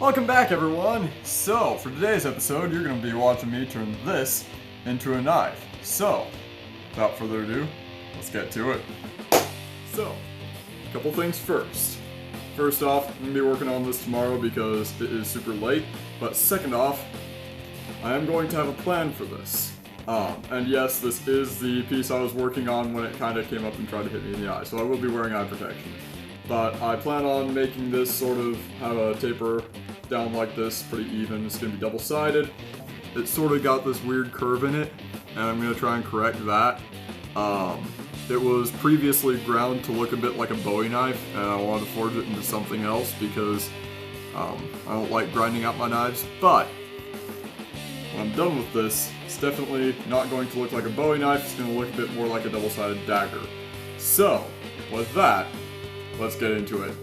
Welcome back, everyone! So, for today's episode, you're going to be watching me turn this into a knife. So, without further ado, let's get to it. So, a couple things first. First off, I'm going to be working on this tomorrow because it is super late. But second off, I am going to have a plan for this. And yes, this is the piece I was working on when it kind of came up and tried to hit me in the eye, so I will be wearing eye protection. But I plan on making this sort of have a taper down like this, pretty even. It's going to be double-sided. It's sort of got this weird curve in it, and I'm going to try and correct that. It was previously ground to look a bit like a Bowie knife, and I wanted to forge it into something else because I don't like grinding out my knives. But when I'm done with this, it's definitely not going to look like a Bowie knife. It's going to look a bit more like a double-sided dagger. So, with that, let's get into it.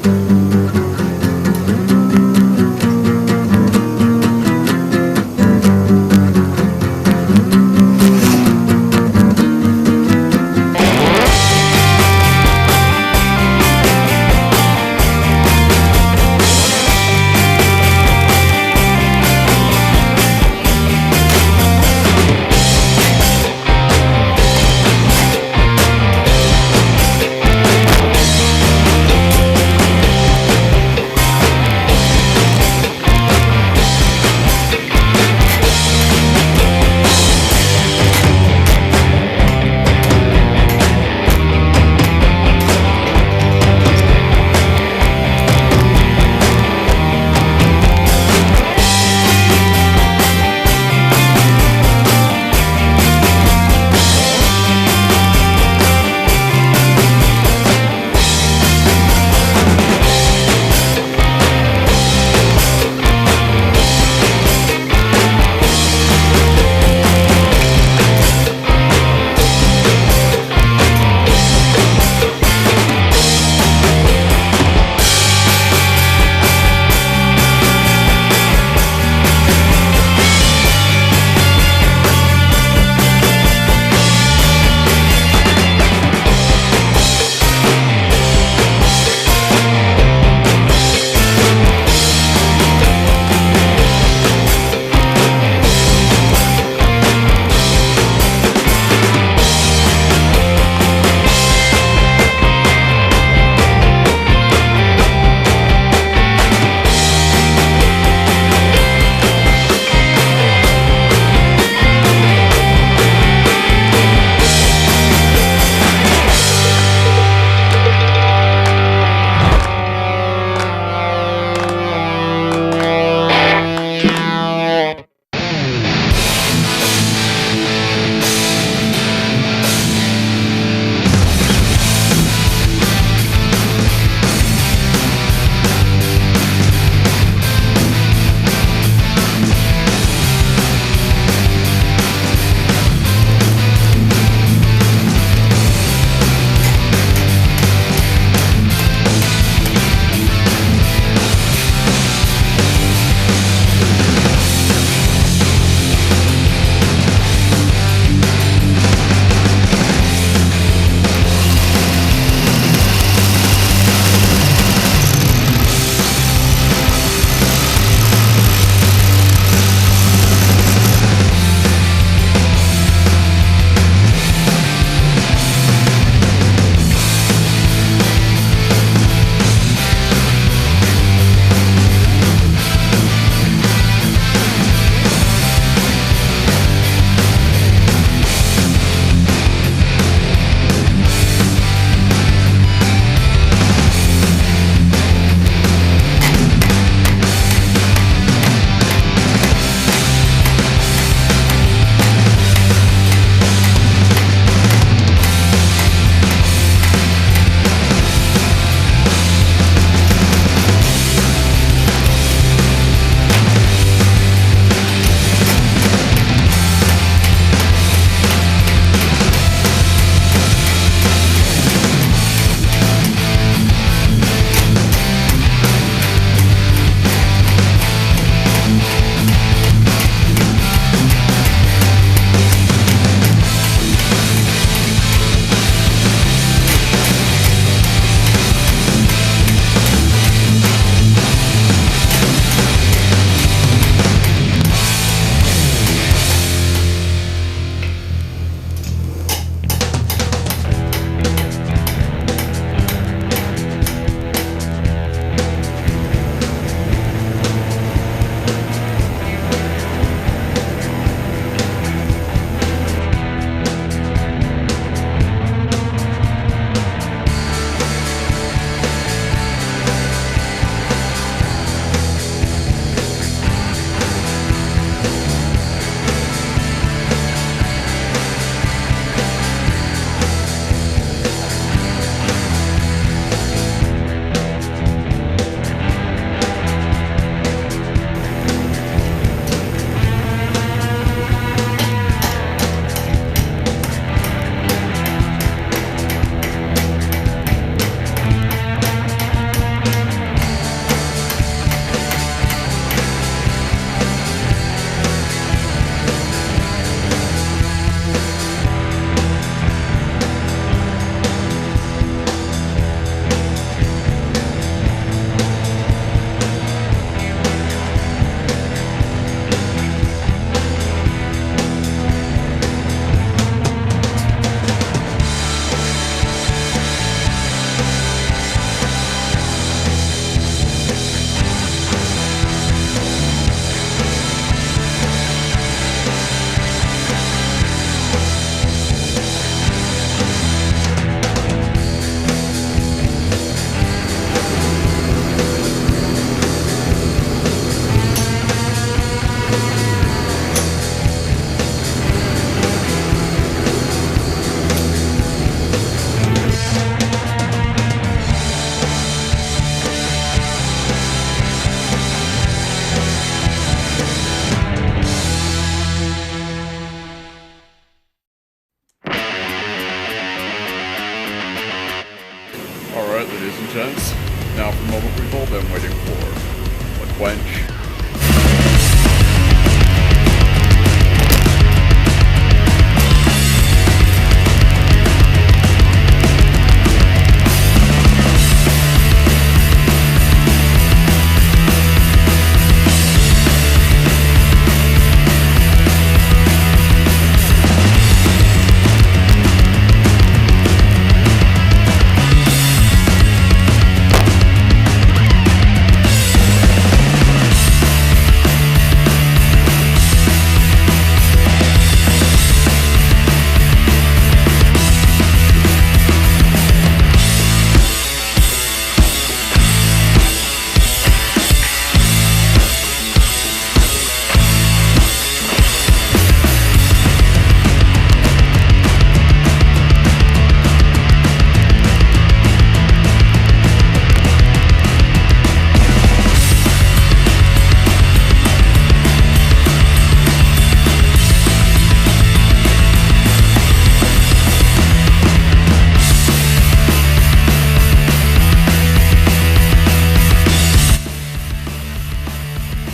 quench.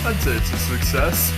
I'd say it's a success.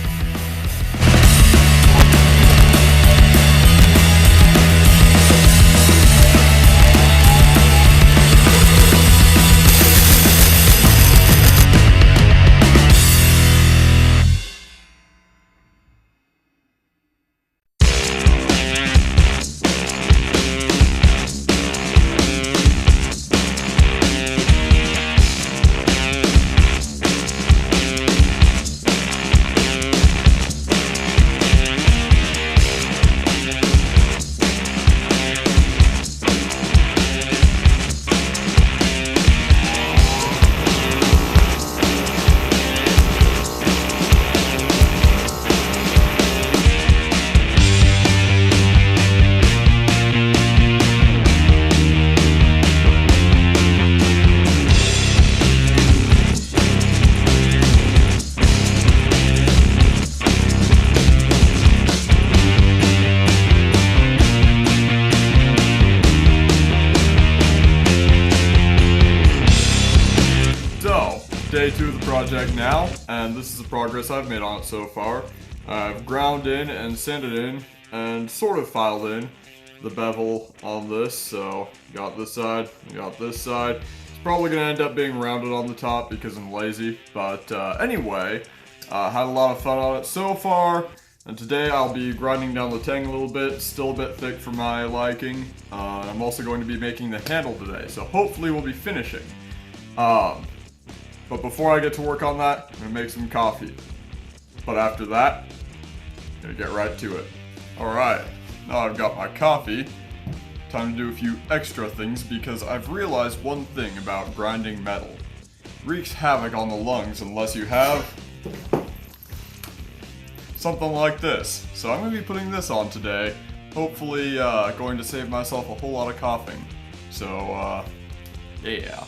Day 2 of the project now, and this is the progress I've made on it so far. I've ground in and sanded in and sort of filed in the bevel on this, so got this side, got this side. It's probably going to end up being rounded on the top because I'm lazy, but anyway, had a lot of fun on it so far, and today I'll be grinding down the tang a little bit, still a bit thick for my liking. I'm also going to be making the handle today, so hopefully we'll be finishing. But before I get to work on that, I'm going to make some coffee. But after that, I'm going to get right to it. Alright, now I've got my coffee. Time to do a few extra things because I've realized one thing about grinding metal. It wreaks havoc on the lungs unless you have something like this. So I'm going to be putting this on today. Hopefully going to save myself a whole lot of coughing. So, yeah.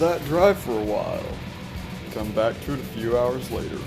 that dry for a while. Come back to it a few hours later.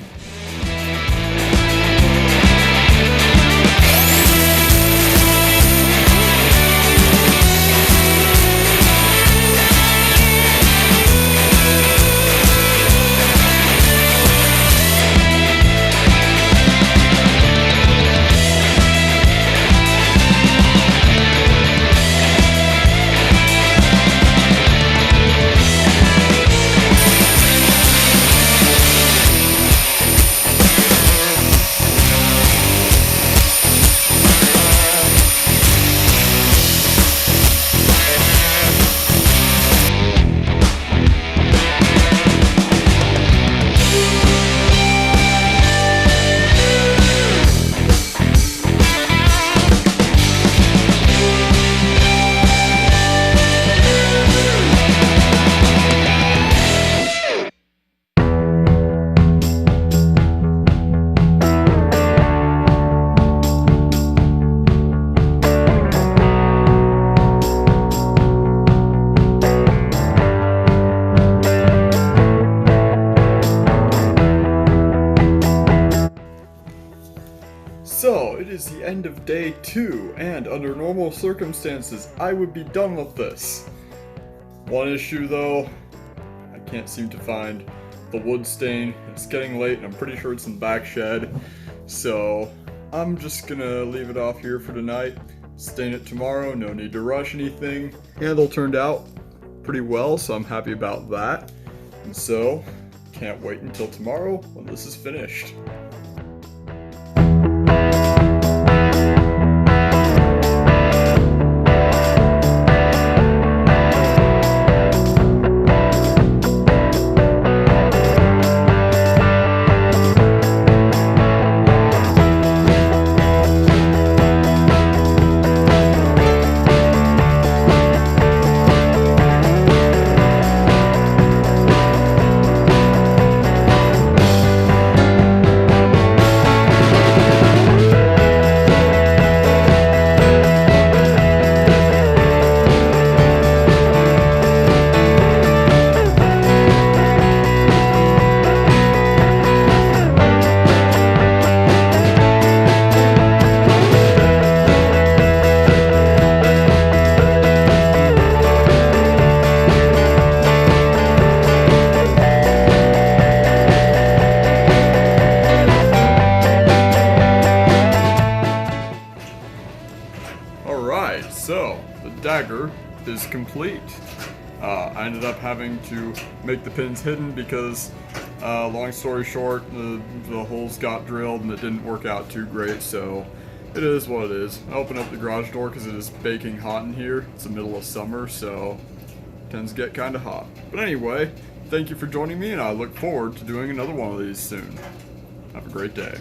So, it is the end of day 2, and under normal circumstances, I would be done with this. One issue though, I can't seem to find the wood stain. It's getting late and I'm pretty sure it's in the back shed. So, I'm just gonna leave it off here for tonight. Stain it tomorrow, no need to rush anything. Handle turned out pretty well, so I'm happy about that. And so, can't wait until tomorrow when this is finished. Alright, so the dagger is complete. I ended up having to make the pins hidden because, long story short, the holes got drilled and it didn't work out too great, so it is what it is. I opened up the garage door because it is baking hot in here. It's the middle of summer, so it tends to get kind of hot. But anyway, thank you for joining me, and I look forward to doing another one of these soon. Have a great day.